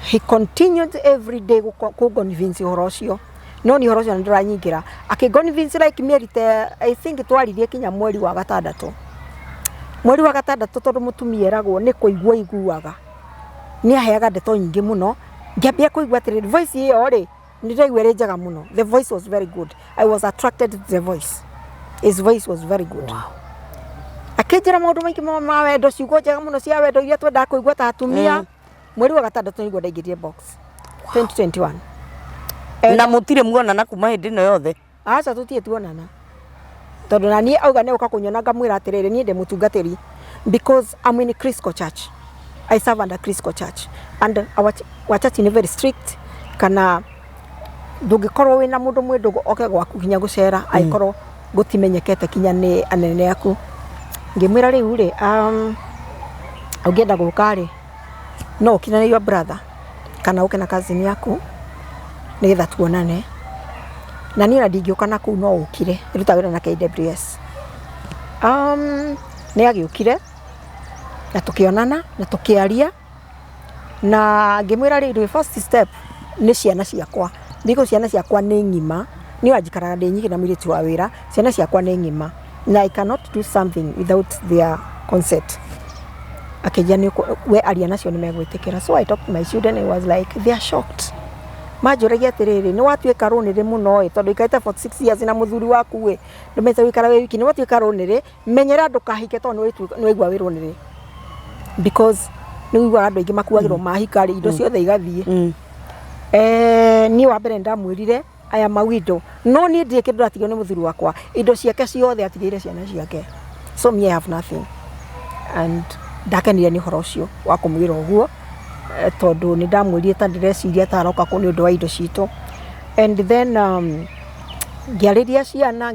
he continued every day ku convince horo ucio no ni horo ucio ndiranyingira akiconvince like mierite I think twaririe kinya mweri wa 6 tondu mutumia eragwo ni kuigua iguaga ni aheaga ndeto nyingi muno ngiambia kuigua atiriri voice iyo ri ndiraigua ri njega muno the voice was very good I was attracted to the voice his voice was very good wow. Akinjira maundu maingi ma wendo ciugo njega muno cia wendo iria twenda kuigua ta atumia mweri wa 6 niguo ndaingirie box 2021 na mutire muonana kuma hindi no yothe aca tutie tuonana tondu na ni auga ne uka kunyona ngamwira atiriri ni ndi mutungatiri because I'm in Crisco Church I serve under Crisco Church and our church is very strict kana ndugikorwo wina mundu mwendu oke gwaku kinya gucera aikorwo gutimenyekete kinya ni anene yaku ngimwira riu ri ungienda guka ri no ukina ni your brother kana uke na cousin yaku nigetha tuonane na ni ndingiuka na ku no ukire iruta wira na KWS ni agiukire na tukionana na tukiaria na ngimwira ri first step ni ciana ciakwa ndiko ciana ciakwa ni ngima ni wajikara ndi nyingi na mwiritu wa wira ciana ciakwa ni ngima na I cannot do something without their consent akijani we aria nacio ni megwitikira so I talked to my children and I was like they are shocked majuragia atiriri ni watuika runire muno tondu ikaite 46 years na muthuri waku we ndumete wikara we wiki ni watuika runire menyera ndukahike tondu ni waigwa wi runire because ni wigwa andu aingi makuagirwo mahikari indo ciothe igathie ni wa mbere ndamwirire I am a widow no ni ndie kindu atigio ni muthuri wakwa indo ciake ciothe atigire ciana ciake so me I have nothing and ndakenire ni horo ucio wa kumwira uguo tondu ni ndamwirie ta ndireciria ta aroka ku ni undu wa indo cito and then ngiariria ciana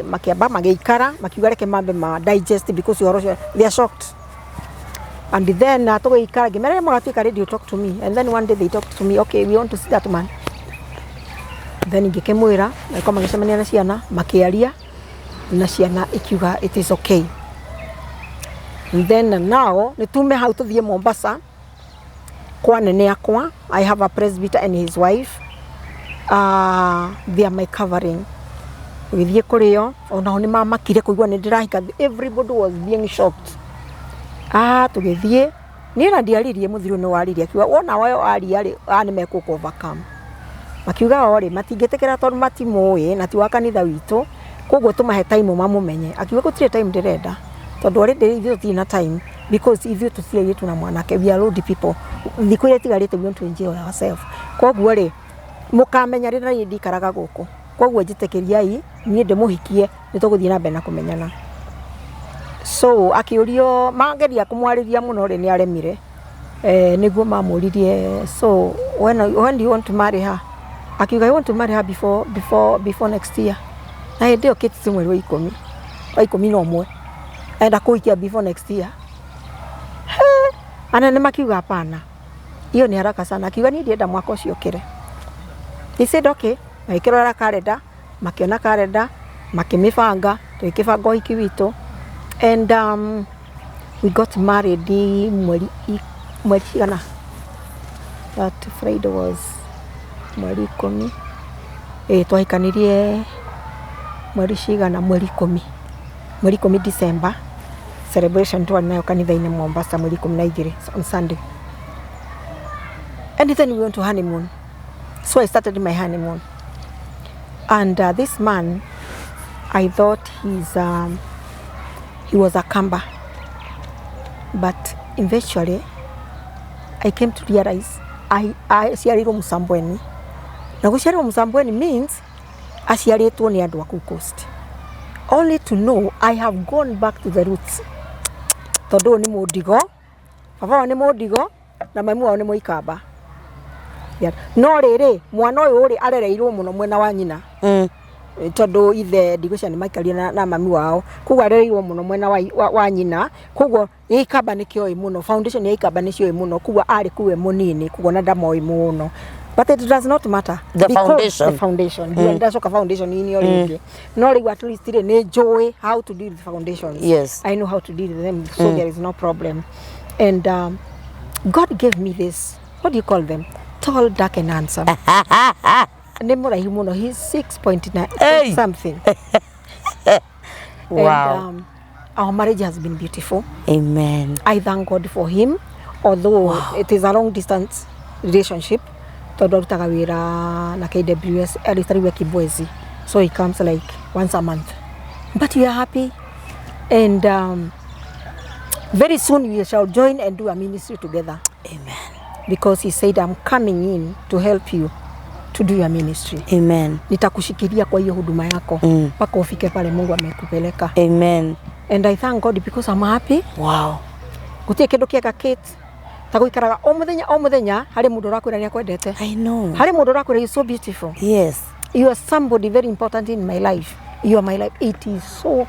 makiamba magiikara makiuga reke mambe ma digest because horo ucio they are shocked and then tugiikara ngimere magatuika radio talk to me and then one day they talked to me okay we want to see that man then ngikemwira na koma ngicemania na ciana makiaria na ciana ikiuga it is okay and then now nitume how tuthie Mombasa kwa nene akwa I have a presbyter and his wife they are my covering withie kurio ona ni mamakire kuigua ni ndirahika everybody was being shocked tugithie ni na ndiaririe muthiro ni waririe akiwa wona wayo ari ni mekuko overcome makiuga ori matingitekera tondu matimui na ti wa kanitha witu koguo tumahe time mamumenye akiuga gutire time ndirenda tondu already ithuĩ tina time because ithuĩ tuciaire tuna mwanake we are old people thikũ iria tigarĩte we want to enjoy ourselves koguo ri mukamenya rĩrĩa niĩ ndikaraga gũkũ koguo njĩtĩkĩriai niĩ ndĩmũhikie nĩ tũgũthiĩ na mbere na kũmenyana so akĩũrio mageria kũmwarĩria mũno rĩ nĩ aremire niguo mamuririe, so when do you want to marry her? Akiuga I want to marry her before next year. Na hĩndĩ ĩyo Kate mweri wa 11 enda kũikia before next year. Anene makiuga hapana, hiyo ni haraka sana. Akiuga niĩ ndienda mwaka ũcio ũkĩre. He said okay, magĩkĩrora kalenda, makiona kalenda, makĩmĩbanga, tũgĩkĩbanga ũhiki witũ, and we got married mweri cigana. That Friday was mweri 10. Twahikanirie mweri cigana, mweri 10 December. Celebration tu nayo kanitha-inĩ Mombasa mweri 12 on Sunday. And then we went to honeymoon. So I started my honeymoon. And this man, I thought he was a Kamba. But eventually, I came to realize aciarirwo Msambweni. Na gũciarĩrwo Msambweni means aciarĩtwo nĩ andũ a kũu Coast. Only to know I have gone back to the roots. Tondũ nĩ Mũndigo, baba wao nĩ Mũndigo, na mami wao nĩ Mũikamba. No rĩrĩ, mwana ũyũ ũrĩ arereirwo mũno mwena wa nyina. Tondũ ithe ndigũcia nĩ maikarire na mami wao, koguo arereirwo mũno mwena wa nyina, koguo Ikamba nĩkĩo mũno, foundation ya Ikamba nĩcio mũno, koguo arĩ kuwe mũnini, koguo na ndamoi mũno. But it does not matter. The foundation. The foundation. That's what foundation in your area. No, at least they enjoy how to deal with foundations. Yes. I know how to deal with them, so there is no problem. And God gave me this. What do you call them? Tall, dark, and handsome. He's 6.9 something. Wow. And our marriage has been beautiful. Amen. I thank God for him, although it is a long distance relationship. Todorutaga wira na KWS alitariwa Kibwezi, so he comes like once a month, but we are happy, and very soon we shall join and do a ministry together. Amen. Because he said I'm coming in to help you to do your ministry. Amen. Nitakushikilia kwa hiyo huduma yako mpaka ufike pale Mungu amekupeleka. Amen. And I thank God because I'm happy. Wow. Gutie kindu kiega Kate. Taguikaraga o muthenya hari mundu rakwira ni akwendete. I know. Hari mundu rakwira you so beautiful. Yes. You are somebody very important in my life. You are my life. It is so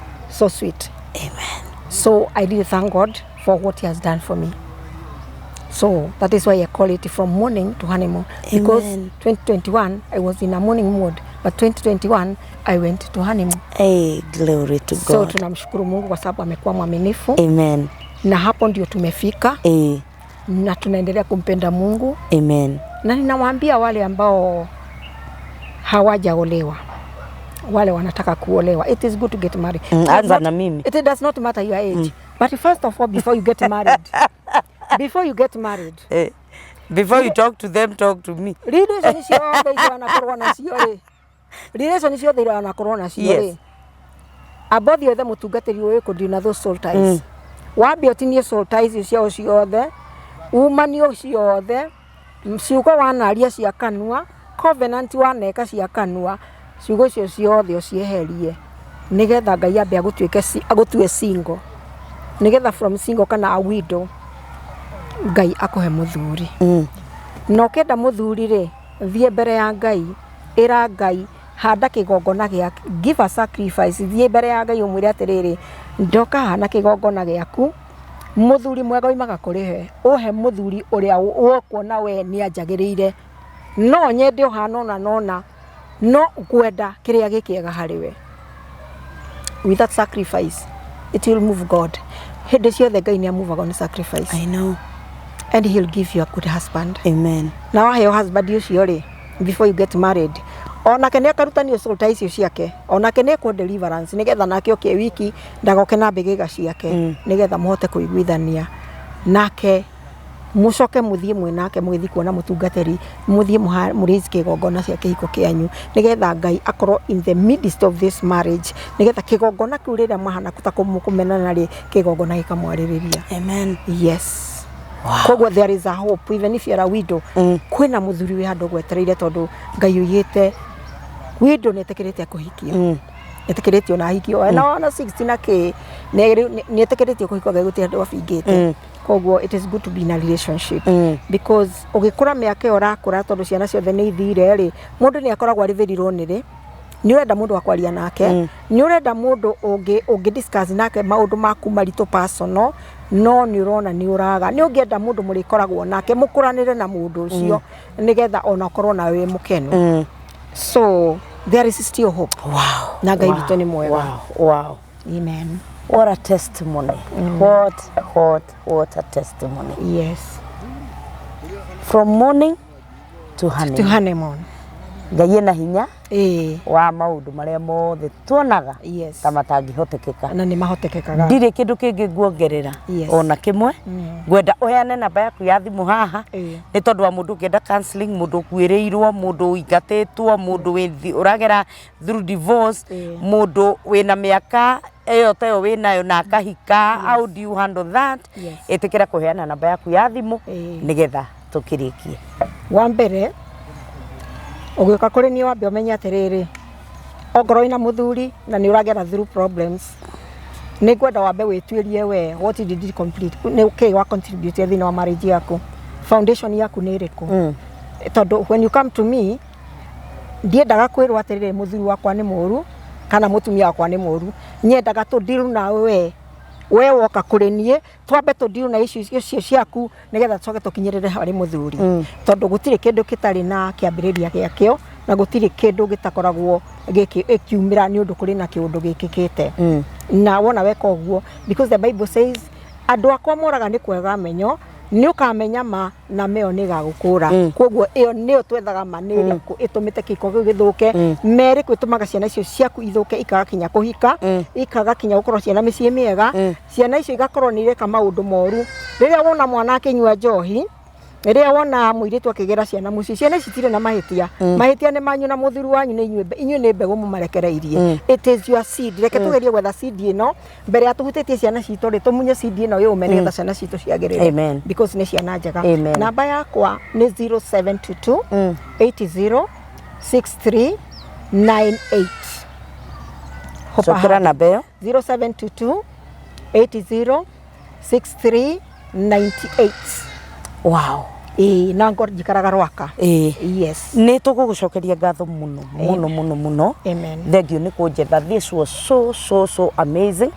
sweet. Amen. So I really thank God for what he has done for me. So that is why I call it from mourning to honeymoon. Amen. Because 2021 I was in a mourning mood, but 2021 I went to honeymoon. Hey, glory to God. So tunamshukuru Mungu kwa sababu amekuwa mwaminifu. Amen. Na hapo ndio tumefika. Na tunaendelea kumpenda Mungu. Amen. Na ninawaambia wale ambao hawajaolewa, wale wanataka kuolewa, it is good to get married. Anza na mimi. It does not matter your age. But first of all, before you get married, before you talk to them, talk to me. Relation is your corona. Yes. Above the other mutungatiri uyu kudina those soul ties. Wabi otinie soul ties ciao ciothe, umanio ciothe, ciugo wanaria cia kanua, covenant waneka cia kanua, ciugo cio ciothe ocieherie. Nigetha Ngai ambe agutue single. Nigetha from single kana a widow, Ngai akohe muthuri. No kenda muthuri ri, thie mbere ya Ngai, ira Ngai handa kigongona giaku, give a sacrifice, thie mbere ya Ngai umwire atiriri, ndoka hana kigongona giaku, muthuri mwega uimaga kurihe, uhe muthuri uria ukuona we ni anjagirire, no nyende uhana nona, no kwenda kiria gikiega hariwe. With that sacrifice, it will move God. Hindi ciothe Ngai ni amovaga on sacrifice. I know. And he'll give you a good husband. Amen. Now your husband ucio ri, before you get married, ona kene akarutani soul ties ciake, ona kene ko deliverance, nigetha nake oke wiki ndagoke na mbegega ciake, nigetha muhote kuiguithania nake mucoke muthie mwenake mugithi kuona mutungatiri, muthie murizi kigongona cia kihiko kianyu, nigetha Ngai akorwo in the midst of this marriage, nigetha kigongona kiu riria mahana kutakumenana ri kigongona gikamwaririria. Amen. Yes. Wow. Koguo there is a hope even if you are a widow. Kwina muthuri wi handu gwetereire tondu Ngai uyite widow netekerete kuhikio. Netekerete ona hikio na 60 na ke netekerete kuhikio Ngai guti handu abingite. Koguo it is good to be in a relationship because ugikura miaka urakura tondu ciana ciothe ni ithire ri mundu ni akoragwo ari very lonely ni urenda mundu wa kwaria nake ni urenda mundu ungi discuss nake maundu maku marito personal no ni urona ni uraga ni ungienda mundu murikoragwo nake mukuranire na mundu ucio nigetha ona korwo na we mukenu so there is still hope. Wow. Na Ngai witu ni mwega. Wow. Amen. What a testimony. What a testimony. Yes. From morning to honeymoon. To honeymoon. Ngai ena hinya wa maundu maria mothe tuonaga ta matangihotekeka na ni mahotekekaga ndire kindu kingi nguongerera ona kimwe ngwenda uheane namba yaku ya thimu haha ni tondu wa mundu ngenda counseling mundu kwiriirwo mundu uingatitwo mundu uragera through divorce mundu wina miaka eyo tayo winayo na kahika how do you handle that itikira kuheana namba yaku ya thimu nigetha tukirikie wa mbere Ogwika kuri ni wambe umenye atiriri ogoro ina muthuri na ni uragera through problems ni gwenda wambe witwirie we what did you complete ni okay wa contribute thina wa marriage yaku foundation yaku ni iriku tondu when you come to me ndiendaga kwirwo atiriri muthuri wakwa ni muru kana mutumia wakwa ni muru nyendaga tu deal na we woka kuri nie twambe tu deal na issues icio ciaku nigetha tsoke tukinyirire hari muthuri tondu gutire kindu kitari na kiambiriria giakio na gutire kindu gitakoragwo gikiumira ni undu kuri na kiundu gikikite na wona weka uguo because the Bible says andu akwa moraga ni kwega menyo ni ukamenya ma na meo ni gagukura koguo iyo ni twethaga manire itumite kiko githuke mere kwitumaga ciana icio ciaku ithuke ikaga kuhika ikaga kinya gukorwo ciana micie miega ciana icio igakorwo ni ireka maundu moru riria wona mwana akinywa njohi riria wona muiritu akigera ciana muci ciana citire na mahitia mahitia ni manyu na muthuru wanyu ni inywe ni mbegu mumarekereirie it is your seed reke tugerie gwetha seed ino mbere atuhutitie ciana citu ri tumunye seed ino yo umenetha ciana citu ciagirire because ni ciana njega namba yakwa ni 0722 80 6398 Chokera namba yo 0722 80 6398 wow na ngor jikaraga rwaka yes ni tugugucokeria ngatho muno amen thengiu ni kunjetha this was so amazing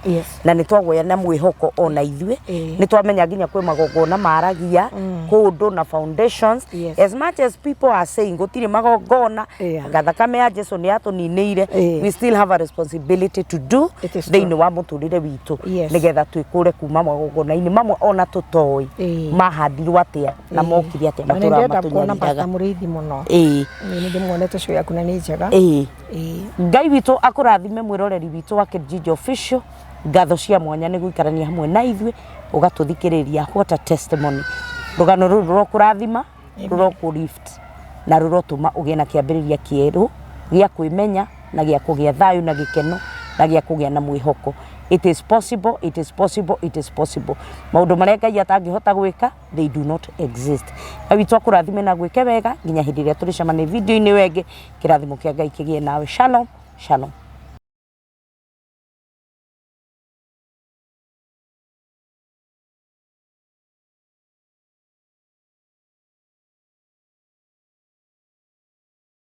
na ni twagoya na mwihoko ona ithue ni twamenya nginya kwi magongona maragia kundu na foundations as much as people are saying gutire magongona gathakame ya Jesu ni atuninire we still have a responsibility to do thiini wa muturire witu nigetha twikure kuma magongona ini mamwe ona tutoi mahandirwo atia na mokiri atia matura matunyariraga murithi muno ni ndimwonete show yaku na ni njega Ngai witu akurathime mwiroreri witu wa Kijiji Official ngatho cia mwanya ni guikarania hamwe na ithue ugatuthikiriria what a testimony rugano ruru rukurathima ruroku lift na rurotuma ugie na kiambiriria kieru gia kwimenya na gia kugia thayu na gikeno na gia kugia na mwihoko it is possible maundu maria Ngai atangihota gwika they do not exist witu akurathime na gwike wega nginya hindi ria turicamania video ini wenge kirathimo kia Ngai kigie nawe shalom